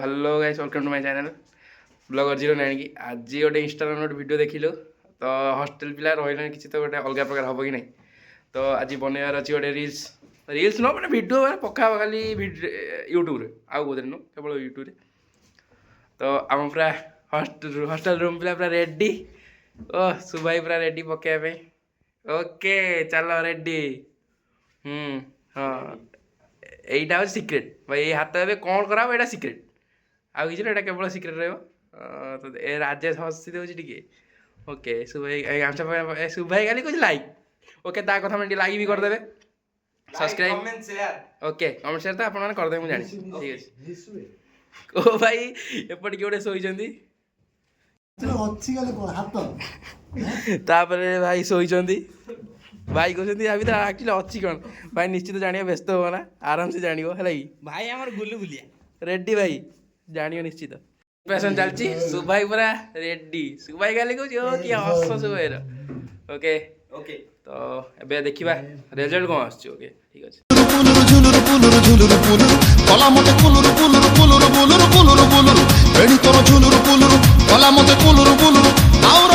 hello guys welcome to my channel blogger 09 की आज गोटे इंस्टाग्राम गोटे वीडियो देखिलु तो हॉस्टेल पिला रही किसी तो गोटे अलग प्रकार हम कि नहीं तो आज बनवार अच्छी गोटे रील्स रील्स न मैंने वीडियो मैंने पका खाली यूट्यूब आउ कौन नुह केवल यूट्यूब तो आम पूरा हॉस्टेल रूम पिला पूरा रेडी ओ सुभाई पूरा रेडी पकाइबे ओके चलो रेडी हाँ এইটা হচ্ছে সিক্রেট ভাই এই হাতে হবে কোন করা হবে এটা সিক্রেট ଆଉ କିଛି ନା ଏଇଟା କେବଳ ସିକ୍ରେଟ୍ ରହିବ ତ ଏ ରାଜେଶ ହସି ଦେଉଛି ଟିକେ ଓକେ ସୁଭାଇ ଗାମଛା ସୁଭାଇ ଖାଲି କହୁଛି ଲାଇକ୍ ଓକେ ତା କଥା ମାନେ ଟିକେ ଲାଇକ୍ ବି କରିଦେବେ ସବସ୍କ୍ରାଇବ୍ ଓକେ କମେଣ୍ଟ ସେୟାର ତ ଆପଣମାନେ କରିଦେବେ ମୁଁ ଜାଣିଛି ଠିକ୍ ଅଛି ଓ ଭାଇ ଏପଟେ କିଏ ଗୋଟେ ଶୋଇଛନ୍ତି ତାପରେ ଭାଇ ଶୋଇଛନ୍ତି भाई कहते या भर एक्चुअली अच्छी कौन भाई निश्चित जानिए व्यस्त हो ना आराम से जानियो है भाई आम गुलु गुलिया रेडी भाई जानियो निश्चित पैसन चलती सुभाई पूरा रेडी सुभाई खाली कहूँ कि हस सुभाई ओके ओके तो एबे देखिबा रिजल्ट कौन आछी ओके ठीक अछि कला मते पुलुरु पुलुरु पुलुरु पुलुरु पुलुरु पुलुरु एडी तोर झुलुरु पुलुरु कला मते पुलुरु पुलुरु आउर